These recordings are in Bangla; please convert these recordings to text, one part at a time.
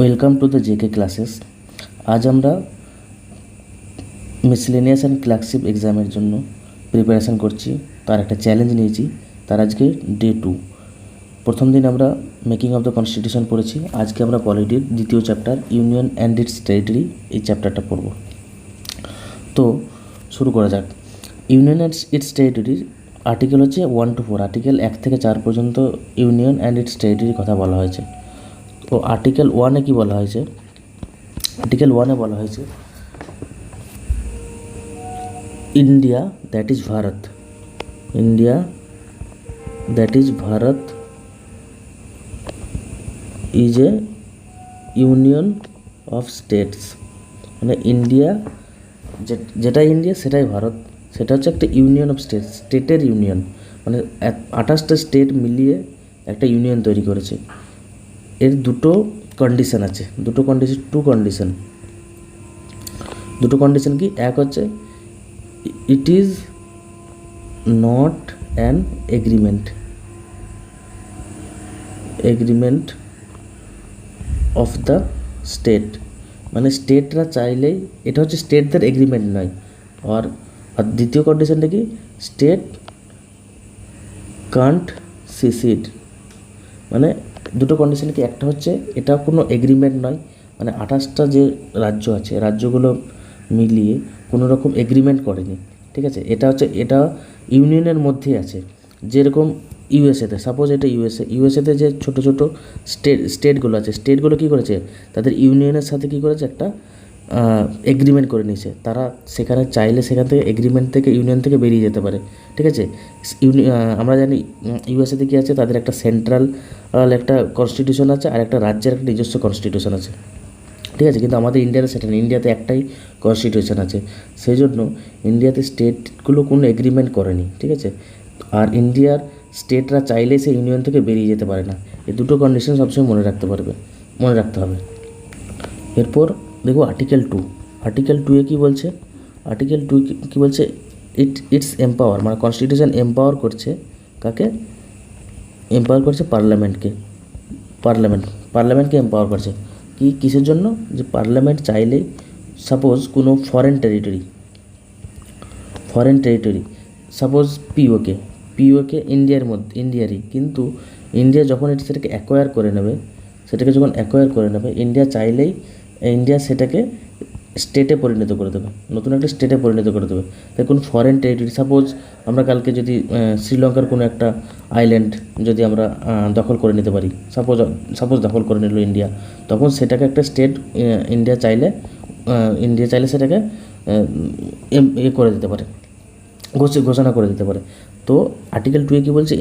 Welcome to the JK classes. আজ আমরা মিসলেনিয়াস অ্যান্ড ক্লার্কশিপ এক্সামের জন্য প্রিপারেশান করছি। তার একটা চ্যালেঞ্জ নিয়েছি। তার আজকে ডে 2। প্রথম দিন আমরা মেকিং অফ দ্য কনস্টিটিউশন পড়েছি। আজকে আমরা পলিটির দ্বিতীয় chapter union and it's territory এই চ্যাপ্টারটা পড়ব। তো শুরু করা যাক। ইউনিয়ন অ্যান্ড ইটস টেরিটরির আর্টিকেল হচ্ছে 1 to 4। আর্টিকেল 1 থেকে 4 পর্যন্ত ইউনিয়ন অ্যান্ড ইটস টেরিটরির কথা বলা হয়েছে। তো আর্টিকেল 1-এ কী বলা হয়েছে? আর্টিকেল 1-এ বলা হয়েছে India that is Bharat, India that is Bharat is a union of states. মানে ইন্ডিয়া যেটা ইন্ডিয়া সেটাই ভারত, সেটা হচ্ছে একটা ইউনিয়ন অফ স্টেটস, স্টেটের ইউনিয়ন। মানে 28টা স্টেট মিলিয়ে একটা ইউনিয়ন তৈরি করেছে। এর দুটো কন্ডিশন আছে, দুটো কন্ডিশন কি? এক হচ্ছে it is not an agreement of the state. মানে স্টেটরা চাইলেই, এটা হচ্ছে স্টেটদের এগ্রিমেন্ট নয়। আর দ্বিতীয় কন্ডিশনটা কি? State can't secede. মানে দুটো কন্ডিশন কি? একটা হচ্ছে এটা কোনো এগ্রিমেন্ট নয়, মানে 28টা যে রাজ্য আছে, রাজ্যগুলো মিলিয়ে কোনো রকম এগ্রিমেন্ট করেনি, ঠিক আছে? এটা ইউনিয়নের মধ্যেই আছে। যেরকম ইউএসএতে, সাপোজ এটা ইউএসএতে যে ছোটো ছোটো স্টেটগুলো আছে, স্টেটগুলো কী করেছে? তাদের ইউনিয়নের সাথে কী করেছে? একটা এগ্রিমেন্ট করে নিয়েছে। তারা সেখানে চাইলে সেখান থেকে এগ্রিমেন্ট থেকে, ইউনিয়ন থেকে বেরিয়ে যেতে পারে, ঠিক আছে? আমরা জানি ইউএসএতে কী আছে, তাদের একটা সেন্ট্রাল একটা কনস্টিটিউশন আছে, আর একটা রাজ্যের একটা নিজস্ব কনস্টিটিউশন আছে, ঠিক আছে? কিন্তু আমাদের ইন্ডিয়াতে সেটা নেই। ইন্ডিয়াতে একটাই কনস্টিটিউশন আছে। সেই জন্য ইন্ডিয়াতে স্টেটগুলো কোনো এগ্রিমেন্ট করেনি, ঠিক আছে? আর ইন্ডিয়ার স্টেটরা চাইলে সে ইউনিয়ন থেকে বেরিয়ে যেতে পারে না। এই দুটো কন্ডিশন সবসময় মনে রাখতে হবে। এরপর দেখো আর্টিকেল 2। আর্টিকেল 2-এ কী বলছে? আর্টিকেল 2 কী বলছে? ইটস এম্পাওয়ার, মানে কনস্টিটিউশন এম্পাওয়ার করছে কাকে? এম্পাওয়ার করছে পার্লামেন্টকে এম্পাওয়ার করছে। কিসের জন্য? যে পার্লামেন্ট চাইলেই, সাপোজ কোনো ফরেন টেরিটরি, সাপোজ পিওকে ইন্ডিয়ারই, কিন্তু ইন্ডিয়া যখন সেটাকে অ্যাকোয়ার করে নেবে, ইন্ডিয়া চাইলেই সেটাকে স্টেটে পরিণত করে দেবে, নতুন একটা স্টেটে পরিণত করে দেবে। তাই কোনো ফরেন টেরিটরি, সাপোজ আমরা কালকে যদি শ্রীলঙ্কার কোনো একটা আইল্যান্ড যদি আমরা দখল করে নিতে পারি, সাপোজ দখল করে নিল ইন্ডিয়া, তখন সেটাকে একটা স্টেট ইন্ডিয়া চাইলে সেটাকে করে দিতে পারে, ঘোষণা করে দিতে পারে। তো আর্টিকেল 2-এ কী বলছে?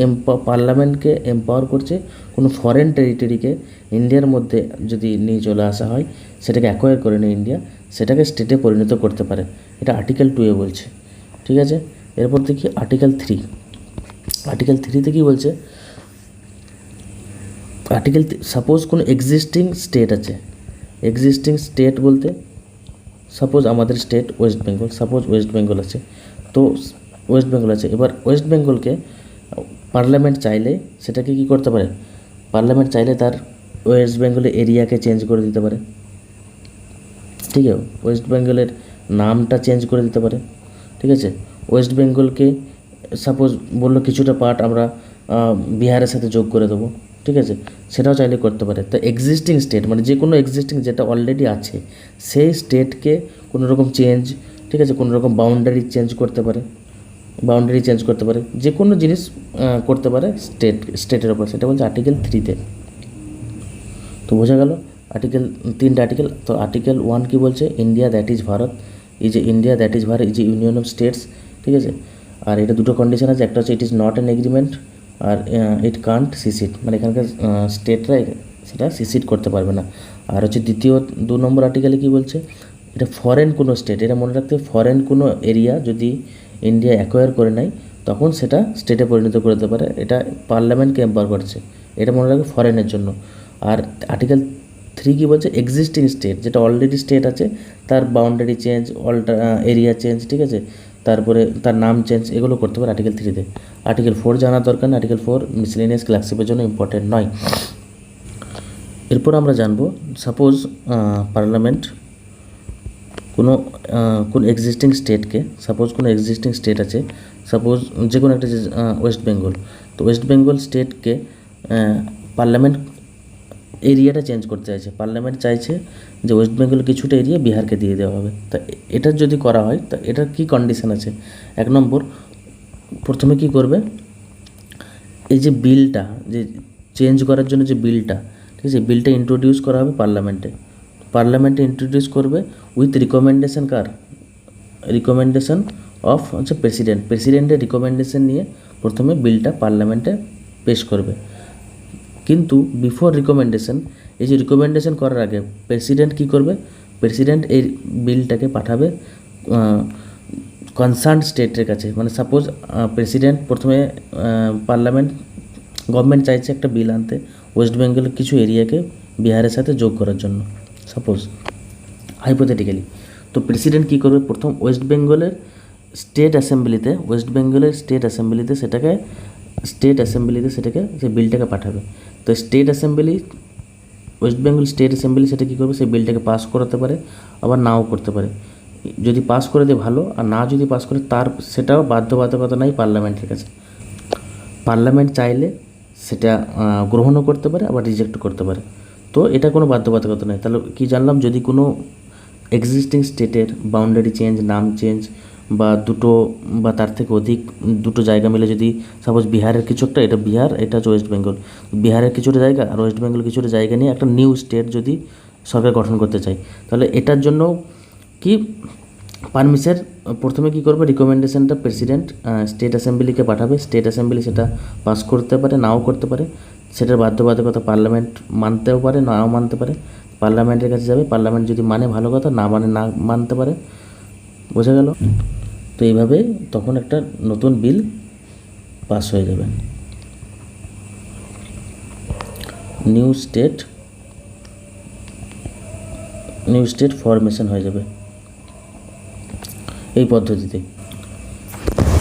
পার্লামেন্টকে এম্পাওয়ার করছে কোনো ফরেন টেরিটরিকে ইন্ডিয়ার মধ্যে যদি নিয়ে চলে আসা হয়, সেটাকে অ্যাকোয়ার করে নেয় ইন্ডিয়া, সেটাকে স্টেটে পরিণত করতে পারে। এটা আর্টিকেল 2-এ বলছে, ঠিক আছে? এরপর দেখি আর্টিকেল 3। আর্টিকেল 3-তে কী বলছে? সাপোজ কোনো এক্সিস্টিং স্টেট বলতে সাপোজ আমাদের স্টেট ওয়েস্ট বেঙ্গল আছে। তো এবার ওয়েস্ট বেঙ্গলকে পার্লামেন্ট চাইলে সেটাকে কী করতে পারে? পার্লামেন্ট চাইলে তার ওয়েস্ট বেঙ্গলের এরিয়াকে চেঞ্জ করে দিতে পারে, ঠিক আছে? ওয়েস্ট বেঙ্গলের নামটা চেঞ্জ করে দিতে পারে, ঠিক আছে? ওয়েস্ট বেঙ্গলকে সাপোজ বললো কিছুটা পার্ট আমরা বিহারের সাথে যোগ করে দেবো, ঠিক আছে? সেটাও চাইলে করতে পারে। তো এক্সিস্টিং স্টেট, মানে যে কোনো যেটা অলরেডি আছে, সেই স্টেটকে কোনো রকম চেঞ্জ, ঠিক আছে, কোনো রকম বাউন্ডারি চেঞ্জ করতে পারে, যে কোনো জিনিস করতে পারে স্টেটের ওপর। সেটা বলছে আর্টিকেল 3-তে। তো বোঝা গেল তিনটা আর্টিকেল। তো আর্টিকেল 1 কী বলছে? India that is Bharat is a union of states, ঠিক আছে? আর এটা দুটো কন্ডিশন আছে। একটা হচ্ছে it is not an agreement, আর ইট কান্ট সিসিড, মানে এখানকার স্টেটরা সেটা সিসিড করতে পারবে না। আর হচ্ছে 2 নম্বর আর্টিকেলে কী বলছে? এটা ফরেন কোনো স্টেট, এটা মনে রাখতে, ফরেন কোনো এরিয়া যদি ইন্ডিয়া অ্যাকোয়ার করে নেয়, তখন সেটা স্টেটে পরিণত করে দিতে পারে। এটা পার্লামেন্টকে এম্পাওয়ার করছে, এটা মনে রাখবে ফরেনের জন্য। আর আর্টিকেল 3 কী বলছে? এক্সিস্টিং স্টেট, যেটা অলরেডি স্টেট আছে, তার বাউন্ডারি চেঞ্জ, এরিয়া চেঞ্জ, ঠিক আছে, তারপরে তার নাম চেঞ্জ, এগুলো করতে পারে আর্টিকেল 3-তে। আর্টিকেল 4 জানার দরকার না। আর্টিকেল 4 মিসলেনিয়াস ক্লার্কশিপের জন্য ইম্পর্টেন্ট নয়। এরপর আমরা জানবো, সাপোজ পার্লামেন্ট কোন এক্সিস্টিং স্টেটকে, সাপোজ কোনো এক্সিস্টিং স্টেট আছে, সাপোজ যে কোনো একটা ওয়েস্ট বেঙ্গল, তো ওয়েস্ট বেঙ্গল স্টেটকে পার্লামেন্ট এরিয়াটা চেঞ্জ করতে চাইছে। পার্লামেন্ট চাইছে যে ওয়েস্ট বেঙ্গল কিছুটা এরিয়া বিহারকে দিয়ে দেওয়া হবে। তা এটার যদি করা হয়, তা এটার কী কন্ডিশন আছে? 1 নম্বর, প্রথমে কি করবে, এই যে বিলটা, যে চেঞ্জ করার জন্য যে বিলটা, ঠিক আছে, বিলটা ইন্ট্রোডিউস করা হবে পার্লামেন্টে ইন্ট্রোডিউস করবে উইথ রিকমেন্ডেশন রিকমেন্ডেশন অফ হচ্ছে প্রেসিডেন্টের রিকমেন্ডেশন নিয়ে প্রথমে বিলটা পার্লামেন্টে পেশ করবে। কিন্তু বিফোর রিকমেন্ডেশন, এই যে রিকমেন্ডেশন করার আগে প্রেসিডেন্ট কী করবে, প্রেসিডেন্ট এই বিলটাকে পাঠাবে কনসার্ন স্টেটের কাছে। মানে সাপোজ প্রেসিডেন্ট প্রথমে গভর্নমেন্ট চাইছে একটা বিল আনতে ওয়েস্ট বেঙ্গলের কিছু এরিয়াকে বিহারের সাথে যোগ করার জন্য, সাপোজ হাইপোথেটিক্যালি। তো প্রেসিডেন্ট কী করবে, প্রথম ওয়েস্ট বেঙ্গলের স্টেট অ্যাসেম্বলিতে সেটাকে সেই বিলটাকে পাঠাবে। তো ওয়েস্ট বেঙ্গল স্টেট অ্যাসেম্বলি সেটা কী করবে, সেই বিলটাকে পাস করাতে পারে, আবার নাও করতে পারে। যদি পাস করে দেয় ভালো, আর না যদি পাস করে সেটাও বাধ্যবাধকতা নাই পার্লামেন্টের কাছে। পার্লামেন্ট চাইলে সেটা গ্রহণও করতে পারে, আবার রিজেক্টও করতে পারে। তো এটা কোনো বাধ্যবাধকতা নেই। তাহলে কি জানলাম, যদি কোনো এক্সিস্টিং স্টেটের বাউন্ডারি চেঞ্জ, নাম চেঞ্জ, বা দুটো বা তার থেকে অধিক দুটো জায়গা মিলে, যদি সাপোজ বিহারের কিছু একটা, এটা বিহার, এটা হচ্ছে ওয়েস্ট বেঙ্গল, বিহারের কিছুটা জায়গা আর ওয়েস্ট বেঙ্গল কিছুটা জায়গা নিয়ে একটা নিউ স্টেট যদি সরকার গঠন করতে চায়, তাহলে এটার জন্য কি পারমিশন, প্রথমে কী করবে, রিকমেন্ডেশনটা প্রেসিডেন্ট স্টেট অ্যাসেম্বলিকে পাঠাবে, স্টেট অ্যাসেম্বলি সেটা পাস করতে পারে, নাও করতে পারে। সেটার বাধ্যবাধকতা পার্লামেন্ট মানতেও পারে, নাও মানতে পারে। পার্লামেন্টের কাছে যাবে, পার্লামেন্ট যদি মানে ভালো কথা, না মানে না মানতে পারে। বোঝা গেল? তো এইভাবে তখন একটা নতুন বিল পাস হয়ে যাবে, নিউ স্টেট ফরমেশন হয়ে যাবে এই পদ্ধতিতে।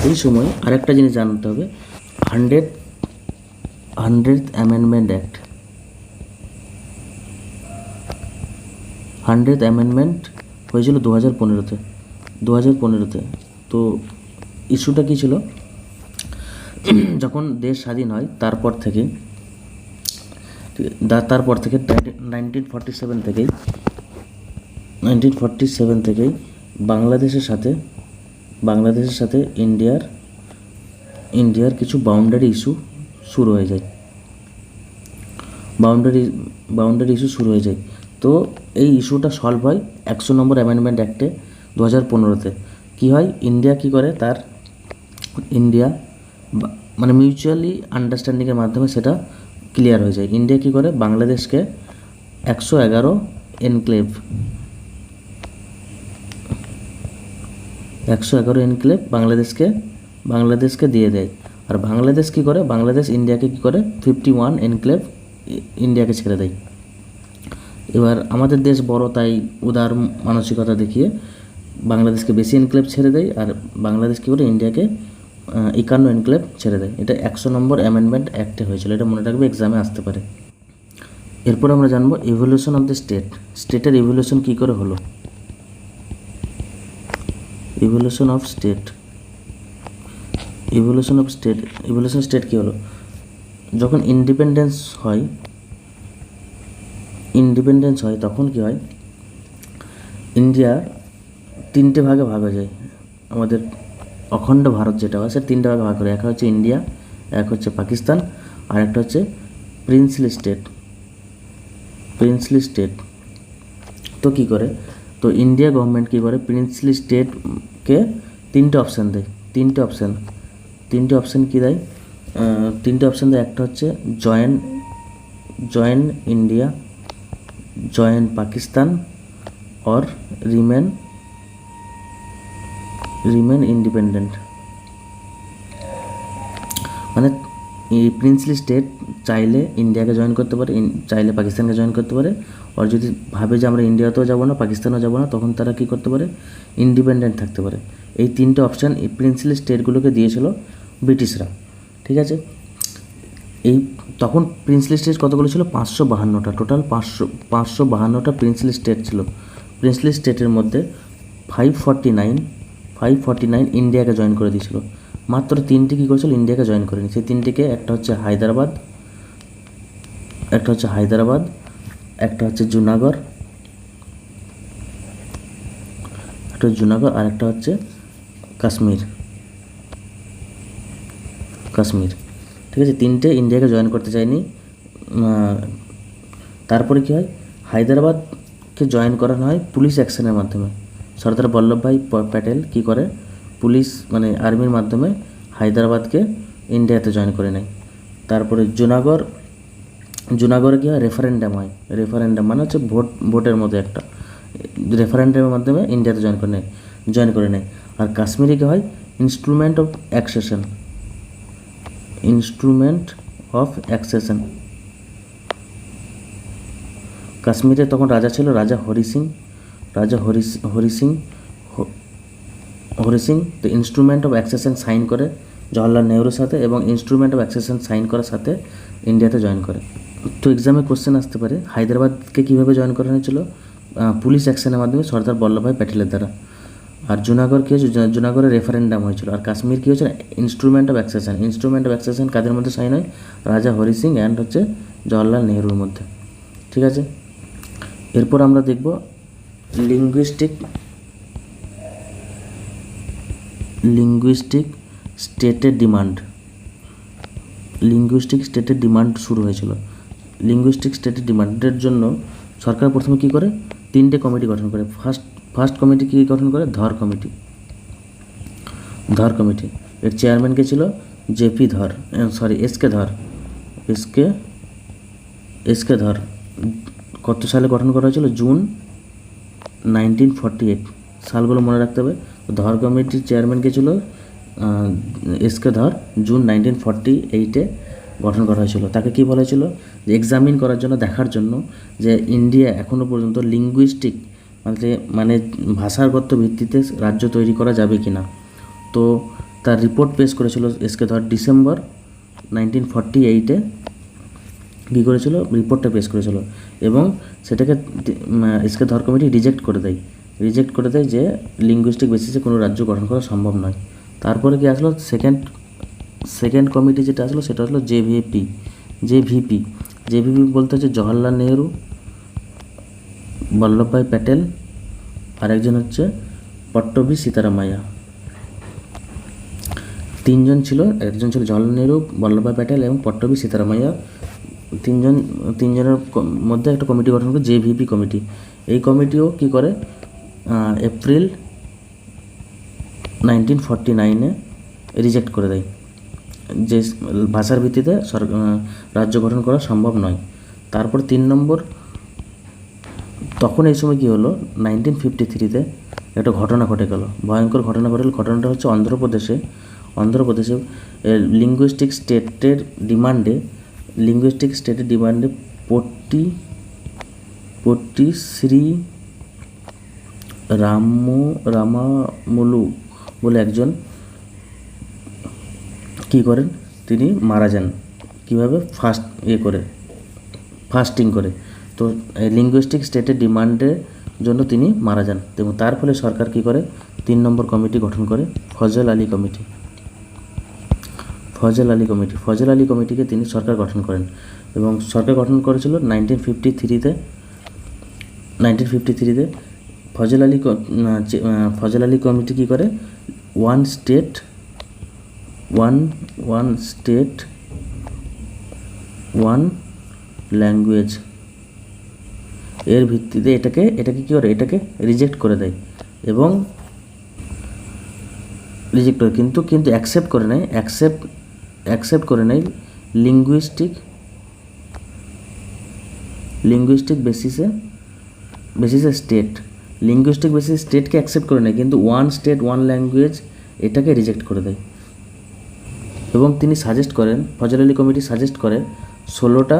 এই সময় আরেকটা জিনিস জানতে হবে, 100th amendment act. 100th amendment হয়েছিল 2015-তে। তো ইস্যুটা কী ছিল, যখন দেশ স্বাধীন হয় তারপর থেকে 1947 থেকেই বাংলাদেশের সাথে ইন্ডিয়ার কিছু বাউন্ডারি ইস্যু শুরু হয়ে যায়। তো এই ইস্যুটা সলভ হয় 100 নম্বর অ্যামেন্ডমেন্ট অ্যাক্টে 2015-তে। কী হয়, ইন্ডিয়া মানে মিউচুয়ালি আন্ডারস্ট্যান্ডিংয়ের মাধ্যমে সেটা ক্লিয়ার হয়ে যায়। ইন্ডিয়া কী করে, বাংলাদেশকে 111 এনক্লেভ বাংলাদেশকে দিয়ে দেয়। আর বাংলাদেশ কী করে, ইন্ডিয়াকে কী করে, 51 এনক্লেভ ইন্ডিয়াকে ছেড়ে দেয়। এবার আমাদের দেশ বড়, তাই উদার মানসিকতা দেখিয়ে বাংলাদেশকে বেশি এনক্লেভ ছেড়ে দেয়, আর বাংলাদেশ কী করে, ইন্ডিয়াকে 51 এনক্লেভ ছেড়ে দেয়। এটা 100 নম্বর অ্যামেন্ডমেন্ট অ্যাক্টে হয়েছিল, এটা মনে রাখবে, এক্সামে আসতে পারে। এরপর আমরা জানবো ইভলিউশন অফ দ্য স্টেটের ইভলিউশন কী করে হলো। ইভলিউশন স্টেট কী হলো, যখন ইন্ডিপেন্ডেন্স হয় তখন কী হয়, ইন্ডিয়া 3টে ভাগে ভাগ হয়ে যায়। আমাদের অখণ্ড ভারত যেটা হয় সেটা 3টে ভাগে ভাগ করে, একটা হচ্ছে ইন্ডিয়া, এক হচ্ছে পাকিস্তান, আর একটা হচ্ছে প্রিন্সলি স্টেট। তো কী করে, তো ইন্ডিয়া গভর্নমেন্ট কী করে, প্রিন্সলি স্টেটকে 3টে অপশান দেয়। 3টে অপশান কী দেয়, 3টে অপশান দেয়। একটা হচ্ছে join India, join Pakistan, or remain independent. মানে এই প্রিন্সলি স্টেট চাইলে ইন্ডিয়াকে জয়েন করতে পারে, চাইলে পাকিস্তানকে জয়েন করতে পারে। আর যদি ভাবে যে আমরা ইন্ডিয়াতেও যাব না, পাকিস্তানেও যাব না, তখন তারা কী করতে পারে, ইন্ডিপেন্ডেন্ট থাকতে পারে। এই 3টে অপশান এই প্রিন্সলি স্টেটগুলোকে দিয়েছিল ব্রিটিশরা। ঠিক আছে, এই তখন প্রিন্সলি স্টেট কতগুলো ছিল? 552টা, টোটাল 552টা প্রিন্সলি স্টেট ছিল। প্রিন্সলি স্টেটের মধ্যে 549 ইন্ডিয়াকে জয়েন করে দিয়েছিল। মাত্র 3টি কী করেছিল? ইন্ডিয়াকে জয়েন করেনি। সেই 3টিকে একটা হচ্ছে হায়দ্রাবাদ, একটা হচ্ছে জুনাগড়, আর একটা হচ্ছে কাশ্মীর। ঠিক আছে, 3টে ইন্ডিয়াকে জয়েন করতে চায়নি। তারপরে কী হয়? হায়দ্রাবাদকে জয়েন করানো হয় পুলিশ অ্যাকশনের মাধ্যমে। সর্দার বল্লভভাই প্যাটেল কী করে? পুলিশ মানে আর্মির মাধ্যমে হায়দ্রাবাদকে ইন্ডিয়াতে জয়েন করে নেয়। তারপরে জুনাগড়ে কী হয়? রেফারেন্ডাম হয়। রেফারেন্ডাম মানে হচ্ছে ভোটের মতো একটা রেফারেন্ডামের মাধ্যমে ইন্ডিয়াতে জয়েন করে নেয়। আর কাশ্মীরে কী হয়? Instrument of accession. কাশ্মীরে তখন রাজা ছিল রাজা হরি সিং। তো ইনস্ট্রুমেন্ট অফ অ্যাক্সেশন সাইন করে জওয়াহরলাল নেহরুর সাথে, এবং ইনস্ট্রুমেন্ট অফ অ্যাক্সেশন সাইন করার সাথে ইন্ডিয়াতে জয়েন করে। তো এক্সামে কোশ্চেন আসতে পারে, হায়দ্রাবাদকে কীভাবে জয়েন করানো হয়েছিল? পুলিশ অ্যাকশনের মাধ্যমে সর্দার বল্লভভাই প্যাটেলের দ্বারা। আর জুনাগড় কী হয়েছে? জুনাগড়ে রেফারেন্ডাম হয়েছিল। আর কাশ্মীর কী হয়েছে? ইনস্ট্রুমেন্ট অফ অ্যাক্সেশন কাদের মধ্যে সাইন হয়? রাজা হরি সিং অ্যান্ড হচ্ছে জওয়াহরলাল নেহরুর মধ্যে। ঠিক আছে, এরপর আমরা দেখব লিঙ্গুইস্টিক স্টেটের ডিমান্ড শুরু হয়েছিল। লিঙ্গুইস্টিক স্টেটের ডিমান্ডের জন্য সরকার প্রথমে কী করে? 3টে কমিটি গঠন করে। ফার্স্ট কমিটি কী গঠন করে? ধর কমিটি। এর চেয়ারম্যান কে ছিল? এস কে ধর। কত সালে গঠন করা হয়েছিল? জুন 1948। সালগুলো মনে রাখতে হবে। ধর কমিটির চেয়ারম্যান কে ছিল? এস কে ধর। জুন 1948-এ গঠন করা হয়েছিল। তাকে কি বলা হয়েছিল? যে এক্সামিন করার জন্য, দেখার জন্য যে ইন্ডিয়া এখনও পর্যন্ত লিঙ্গুইস্টিক মানে ভাষাগত ভিত্তিতে রাজ্য তৈরি করা যাবে কি না। তো তার রিপোর্ট পেশ করেছিল এস কে ধর ডিসেম্বর 1948-এ কী করেছিল? রিপোর্টটা পেশ করেছিল, এবং সেটাকে এস কে ধর কমিটি রিজেক্ট করে দেয় যে লিঙ্গুইস্টিক বেসিসে কোনো রাজ্য গঠন করা সম্ভব নয়। তারপরে কি আসলো? সেকেন্ড কমিটি যেটা আসলো সেটা হলো জেভিপি বলতে হচ্ছে জওহরলাল নেহরু, বল্লভভাই প্যাটেল, আর একজন হচ্ছে পট্টভি সীতারামাইয়া। 3জন ছিল, একজন ছিল জওহরলাল নেহরু, বল্লভভাই প্যাটেল এবং পট্টভি সীতারামাইয়া। তিনজনের মধ্যে একটা কমিটি গঠন করে, জেভিপি কমিটি। এই কমিটিও কি করে? এপ্রিল 1949-এ রিজেক্ট করে দেয় যে ভাষার ভিত্তিতে রাজ্য গঠন করা সম্ভব নয়। তারপর 3 নম্বর, তখন এই সময় কী হলো? 1953-তে একটা ঘটনা ঘটে গেল, ভয়ঙ্কর ঘটনা ঘটে গেল। ঘটনাটা হচ্ছে অন্ধ্রপ্রদেশে লিঙ্গুইস্টিক স্টেটের ডিমান্ডে পট্টি শ্রী রামামুলু বলে একজন কী করেন? তিনি মারা যান। কীভাবে? ফাস্টিং করে। তো লিঙ্গুইস্টিক স্টেটের ডিমান্ডের জন্য তিনি মারা যান, এবং তার ফলে সরকার কী করে? 3 নম্বর কমিটি গঠন করে, ফজল আলী কমিটিকে তিনি সরকার গঠন করেন, এবং সরকার গঠন করেছিল 1953-তে। ফজল আলী কমিটি কী করে? ওয়ান স্টেট ওয়ান ল্যাঙ্গুয়েজ এর ভিত্তিতে এটাকে কী করে? এটাকে রিজেক্ট করে দেয়, এবং কিন্তু অ্যাকসেপ্ট করে নেয় লিঙ্গুইস্টিক বেসিসে স্টেট। লিঙ্গুইস্টিক বেসিস স্টেটকে অ্যাকসেপ্ট করে নেয়, কিন্তু ওয়ান স্টেট ওয়ান ল্যাঙ্গুয়েজ এটাকে রিজেক্ট করে দেয়। এবং তিনি ফজল আলী কমিটি সাজেস্ট করে 14টা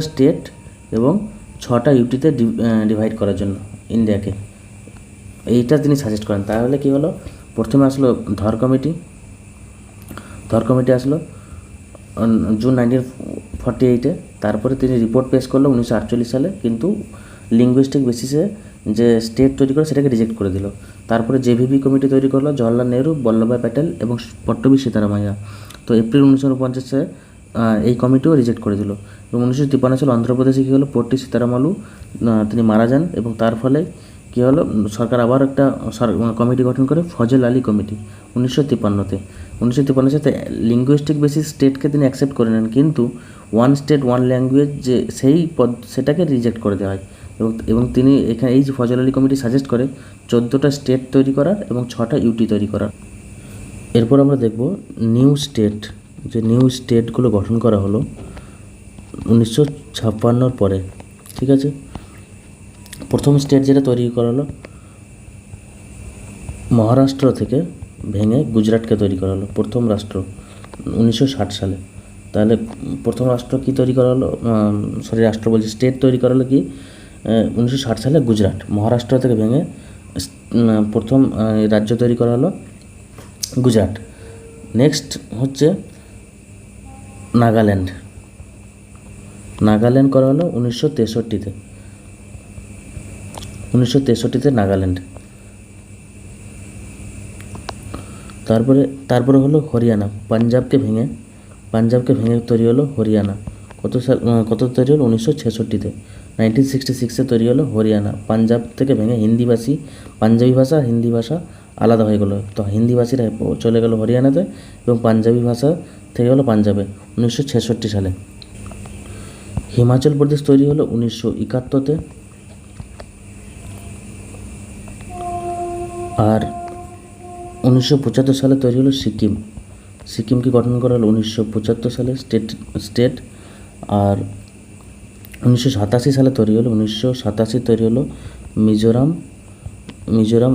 স্টেট এবং 6টা ইউটিতে ডিভাইড করার জন্য ইন্ডিয়াকে। এইটা তিনি সাজেস্ট করেন। তাহলে কি হলো? প্রথমে আসলো ধর কমিটি, থর কমিটি আসলো জুন 1948-এ। তারপরে তিনি রিপোর্ট পেশ করলো 1948 সালে, কিন্তু লিঙ্গুইস্টিক বেসিসে যে স্টেট তৈরি করে সেটাকে রিজেক্ট করে দিল। তারপরে জেভিবি কমিটি তৈরি করলো জওহরলাল নেহরু, বল্লভভাই প্যাটেল এবং পট্টবী সীতারামাইয়া। তো এপ্রিল 1949-এ এই কমিটিও রিজেক্ট করে দিল। এবং 1953 সালে অন্ধ্রপ্রদেশে কী হলো, পট্টি সীতারামালু তিনি মারা যান, এবং তার ফলে কী হলো, সরকার আবার একটা কমিটি গঠন করে ফজল আলী কমিটি 1953-তে। 1953 সালে লিঙ্গুইস্টিক বেসিস স্টেটকে তিনি অ্যাকসেপ্ট করে নেন, কিন্তু ওয়ান স্টেট ওয়ান ল্যাঙ্গুয়েজ যে সেটাকে রিজেক্ট করে দেওয়া হয়। এবং তিনি এখানে এই যে ফজল আলী কমিটি সাজেস্ট করে 14টা স্টেট তৈরি করার এবং 6টা ইউটি তৈরি করার। এরপর আমরা দেখব নিউ স্টেট, যে নিউ স্টেটগুলো গঠন করা হলো 1956-র পরে। ঠিক আছে, প্রথম স্টেট যেটা তৈরি করা হলো মহারাষ্ট্র থেকে ভেঙে গুজরাটকে তৈরি করা হলো প্রথম রাষ্ট্র 1960 সালে। তাহলে প্রথম রাষ্ট্র কি তৈরি করা হলো, রাষ্ট্র বলছি, স্টেট তৈরি করা হলো কি 1960 সালে গুজরাট। মহারাষ্ট্র থেকে ভেঙে প্রথম রাজ্য তৈরি করা হলো গুজরাট। নেক্সট হচ্ছে নাগাল্যান্ড। নাগাল্যান্ড করা হলো 1963-তে। 1963-তে নাগাল্যান্ড। তারপরে হলো হরিয়ানা। পাঞ্জাবকে ভেঙে তৈরি হলো হরিয়ানা। কত তৈরি হলো 1966-তে। 1966-এ তৈরি হলো হরিয়ানা। পাঞ্জাব থেকে ভেঙে পাঞ্জাবি ভাষা আর হিন্দি ভাষা আলাদা হয়ে গেলো। তো হিন্দিভাষীরা চলে গেল হরিয়ানাতে এবং পাঞ্জাবি ভাষা থেকে হলো পাঞ্জাবে 1966 সালে। হিমাচল প্রদেশ তৈরি হলো 1971-তে। আর 1975 সালে তৈরি হলো সিকিমকে গঠন করা হলো 1975 সালে স্টেট। আর 1987 সালে তৈরি হলো মিজোরাম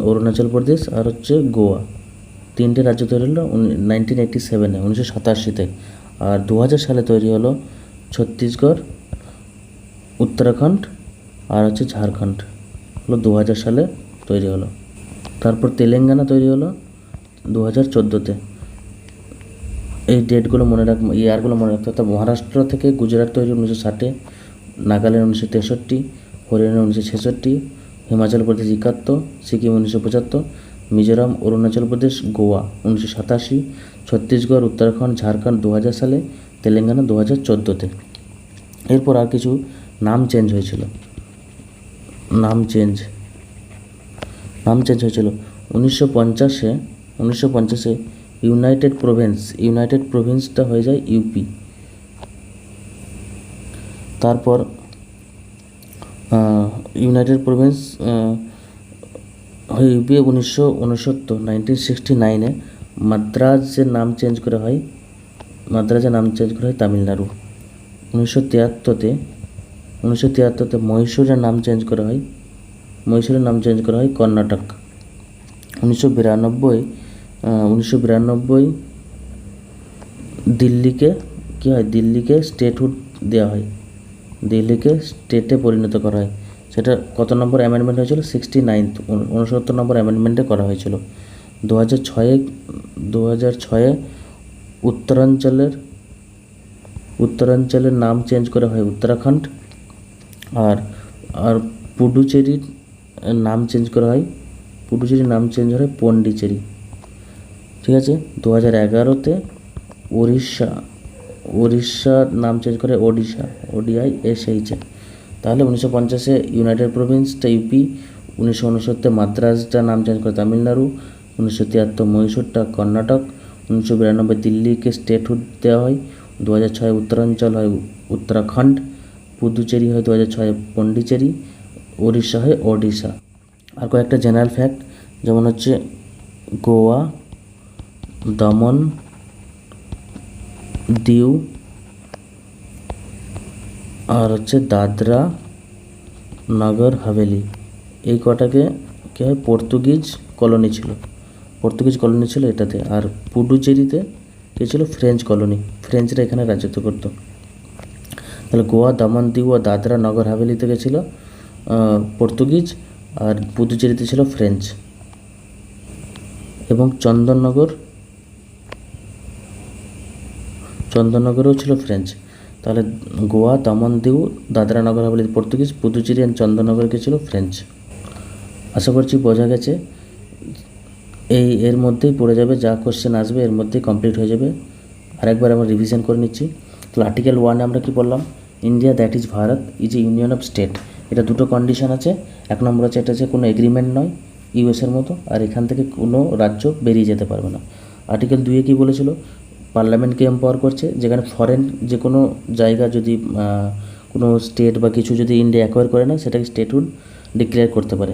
অরুণাচল প্রদেশ আর হচ্ছে গোয়া। 3টে রাজ্য তৈরি হলো 1987-এ 1987-তে। আর 2000 সালে তৈরি হলো ছত্তিশগড়, উত্তরাখণ্ড আর হচ্ছে ঝাড়খণ্ড, হলো 2000 সালে তৈরি হলো। তারপর তেলেঙ্গানা তৈরি হলো 2014-তে। এই ডেটগুলো ইয়ারগুলো মনে রাখতে। অর্থাৎ মহারাষ্ট্র থেকে গুজরাট তৈরি 1960-এ, নাগাল্যান্ড 1963, হরিয়ানা 1966, হিমাচল প্রদেশ 71, সিকিম 1975, মিজোরাম অরুণাচল প্রদেশ গোয়া 1987, ছত্তিশগড় উত্তরাখণ্ড ঝাড়খণ্ড 2000 সালে, তেলেঙ্গানা 2014-তে। এরপর আর কিছু নাম চেঞ্জ হয়েছিল। নাম চেঞ্জ হয়েছিল 1950-এ ইউনাইটেড প্রভিন্সটা হয়ে যায় ইউপি। তারপর ইউনাইটেড প্রভিন্স হয়ে ইউপি 1969-এ মাদ্রাজের নাম চেঞ্জ করা হয় তামিলনাড়ু। 1973-তে মহীশূরের নাম চেঞ্জ করা হয় কর্ণাটক। 1992 দিল্লিকে স্টেটহুড দেওয়া হয়, দিল্লিকে স্টেটে পরিণত করা হয়। সেটা কত নম্বর অ্যামেন্ডমেন্ট হয়েছিল? 69 নম্বর অ্যামেন্ডমেন্টে করা হয়েছিল। 2006-এ উত্তরাঞ্চলের নাম চেঞ্জ করা হয় উত্তরাখণ্ড। আর পুডুচেরির নাম চেঞ্জ হয় পন্ডিচেরি। ঠিক আছে। 2011-তে উড়িষ্যার নাম চেঞ্জ করে ODISH। তাহলে 1950-এ ইউনাইটেড প্রভিন্সটা ইউপি, 1969-তে মাদ্রাজটা নাম চেঞ্জ করে তামিলনাড়ু, 1973 মহীশূরটা কর্ণাটক, 1992 দিল্লিকে স্টেটহুড দেওয়া হয়, 2006 উত্তরাঞ্চল হয় উত্তরাখণ্ড, পুদুচেরি হয় 2006 পন্ডিচেরি, উড়িষ্যা হয় ওডিশা। আর কয়েকটা জেনারেল ফ্যাক্ট, যেমন হচ্ছে গোয়া, দমন, দিউ আর হচ্ছে দাদরা নগর হাভেলি, এই কটাকে কী হয় পর্তুগিজ কলোনি ছিল এটাতে। আর পুডুচেরিতে কে ছিল? ফ্রেঞ্চরা এখানে রাজত্ব করত। তাহলে গোয়া, দমন, দিউ ও দাদরা নগর হাভেলি থেকে ছিল পর্তুগিজ, আর পুদুচেরিতে ছিল ফ্রেঞ্চ। এবং চন্দননগরেও ছিল ফ্রেঞ্চ। তাহলে গোয়া, দমন, দিউ, দাদরা নগর হাভেলি পর্তুগিজ, পুদুচেরি অ্যান্ড চন্দননগরকে ছিল ফ্রেঞ্চ। আশা করছি বোঝা গেছে। এর মধ্যেই পড়ে যাবে, যা কোশ্চেন আসবে এর মধ্যেই কমপ্লিট হয়ে যাবে। আরেকবার আমরা রিভিশন করে নিচ্ছি। তাহলে আর্টিকেল 1 আমরা কি বললাম? India that is Bharat is a union of state. এটা দুটো কন্ডিশন আছে। এক নম্বর হচ্ছে এটা হচ্ছে কোনো এগ্রিমেন্ট নয় ইউএসের মতো, আর এখান থেকে কোনো রাজ্য বেরিয়ে যেতে পারবে না। আর্টিকেল 2 কী বলেছিল? পার্লামেন্টকে এম্পাওয়ার করছে, যেখানে ফরেন যে কোনো জায়গা যদি কোনো স্টেট বা কিছু যদি ইন্ডিয়া অ্যাকোয়ার করে না, সেটাকে স্টেটহুড ডিক্লেয়ার করতে পারে।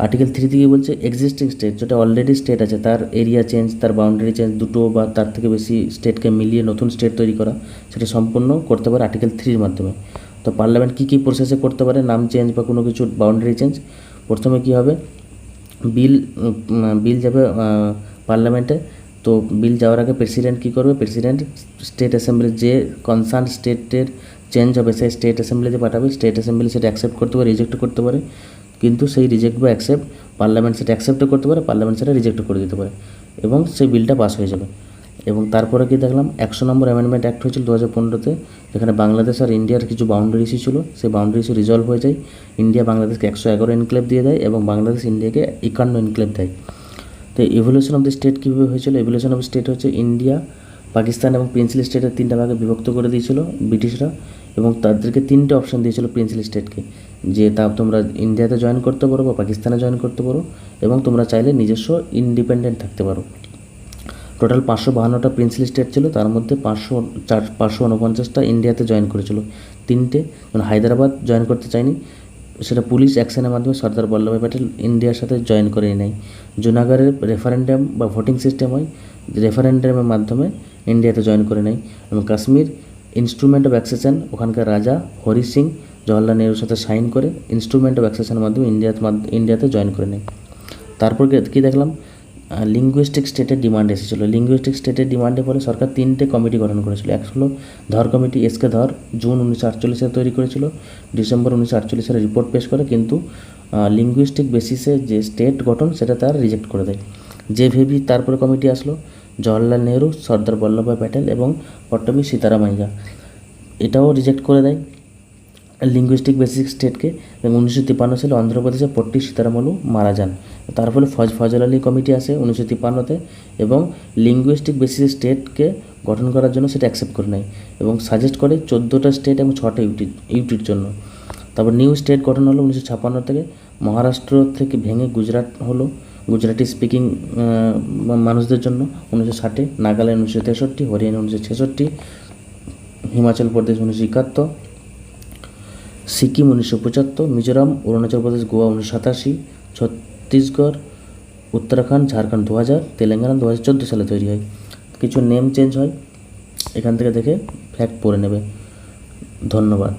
আর্টিকেল 3 থেকে বলছে এক্সিস্টিং স্টেট, যেটা অলরেডি স্টেট আছে, তার এরিয়া চেঞ্জ, তার বাউন্ডারি চেঞ্জ, দুটো বা তার থেকে বেশি স্টেটকে মিলিয়ে নতুন স্টেট তৈরি করা, সেটা সম্পূর্ণ করতে পারে আর্টিকেল 3-র মাধ্যমে। তো পার্লামেন্ট কী কী প্রসেসে করতে পারে নাম চেঞ্জ বা কোনো কিছু বাউন্ডারি চেঞ্জ? প্রথমে কী হবে, বিল যাবে পার্লামেন্টে। তো বিল যাওয়ার আগে প্রেসিডেন্ট কী করবে? প্রেসিডেন্ট স্টেট অ্যাসেম্বলি যে কনসার্ন স্টেটের চেঞ্জ হবে সেই স্টেট অ্যাসেম্বলিতে পাঠাবে। স্টেট অ্যাসেম্বলি সেটা অ্যাকসেপ্ট করতে পারে, রিজেক্ট করতে পারে। কিন্তু সেই রিজেক্ট বা অ্যাকসেপ্ট পার্লামেন্ট সেটা অ্যাকসেপ্টও করতে পারে, পার্লামেন্ট সেটা রিজেক্টও করে দিতে পারে, এবং সেই বিলটা পাস হয়ে যাবে। এবং তারপরে কি দেখলাম, 100 নম্বর অ্যামেন্ডমেন্ট অ্যাক্ট হয়েছিল 2015-তে, যেখানে বাংলাদেশ আর ইন্ডিয়ার কিছু বাউন্ডারি ইস্যু ছিল, সেই বাউন্ডারি ইস্যু রিজলভ হয়ে যায়। ইন্ডিয়া বাংলাদেশকে 111 এনক্লেভ দিয়ে দেয় এবং বাংলাদেশ ইন্ডিয়াকে 51 এনক্লেভ দেয়। তো ইভলিউশন অফ দ্য স্টেট কীভাবে হয়েছিল? ইভলিউশন অফ স্টেট হচ্ছে ইন্ডিয়া, পাকিস্তান এবং প্রিন্সলি স্টেটের 3টা ভাগে বিভক্ত করে দিয়েছিল ব্রিটিশরা, এবং তাদেরকে 3টে অপশান দিয়েছিল প্রিন্সলি স্টেটকে, যে তোমরা ইন্ডিয়াতে জয়েন করতে পারো বা পাকিস্তানে জয়েন করতে পারো, এবং তোমরা চাইলে নিজস্ব ইন্ডিপেন্ডেন্ট থাকতে পারো। টোটাল 552টা প্রিন্সলি স্টেট ছিল, তার মধ্যে 549টা ইন্ডিয়াতে জয়েন করেছিল। 3টে হায়দ্রাবাদ জয়েন করতে চায়নি, সেটা পুলিশ অ্যাকশনের মাধ্যমে সর্দার বল্লভভাই প্যাটেল ইন্ডিয়ার সাথে জয়েন করে নেয়। জুনাগড়ের রেফারেন্ডাম বা ভোটিং সিস্টেম হয়, রেফারেন্ডামের মাধ্যমে ইন্ডিয়াতে জয়েন করে নেয়। এবং কাশ্মীর ইনস্ট্রুমেন্ট অফ অ্যাক্সেশন, ওখানকার রাজা হরি সিং জওয়াহরলাল নেহরুর সাথে সাইন করে ইনস্ট্রুমেন্ট অফ অ্যাক্সেশনের মাধ্যমে ইন্ডিয়াতে জয়েন করে নেয়। তারপর কী দেখলাম, লিঙ্গুইস্টিক স্টেটের ডিমান্ড এসেছিলো। লিঙ্গুইস্টিক স্টেটের ডিমান্ডে পরে সরকার 3টে কমিটি গঠন করেছিল। এক হলো ধর কমিটি, এসকে ধর, জুন 1948 তৈরি করেছিল, ডিসেম্বর 1948 সালে রিপোর্ট পেশ করে, কিন্তু লিঙ্গুইস্টিক বেসিসে যে স্টেট গঠন সেটা তারা রিজেক্ট করে দেয়। জেভিভি তারপরে কমিটি আসলো, জওয়াহরলাল নেহরু, সর্দার বল্লভভাই প্যাটেল এবং পট্টবী সীতারামাইয়া, এটাও রিজেক্ট করে দেয় লিঙ্গুইস্টিক বেসিক স্টেটকে। এবং 1953 সালে অন্ধ্রপ্রদেশে পট্টি সীতারামলু মারা যান। তার ফলে ফজল আলী কমিটি আসে 1953-তে এবং লিঙ্গুইস্টিক বেসিস স্টেটকে গঠন করার জন্য সেটা অ্যাকসেপ্ট করে নেয় এবং সাজেস্ট করে 14টা স্টেট এবং 6টা ইউটির জন্য। তারপর নিউ স্টেট গঠন হলো 1956 থেকে। মহারাষ্ট্র থেকে ভেঙে গুজরাট হলো গুজরাটি স্পিকিং মানুষদের জন্য 1960-এ। নাগাল্যান্ড 1963, হরিয়ানা 1966, হিমাচল প্রদেশ 1971, সিকিম 1975, মিজোরাম, অরুণাচল প্রদেশ, গোয়া 1987, ছত্তিশগড়, উত্তরাখণ্ড, ঝাড়খণ্ড 2000, তেলেঙ্গানা 2014 সালে তৈরি হয়। কিছু নেম চেঞ্জ হয়, এখান থেকে দেখে ফ্যাক্ট পড়ে নেবে। ধন্যবাদ।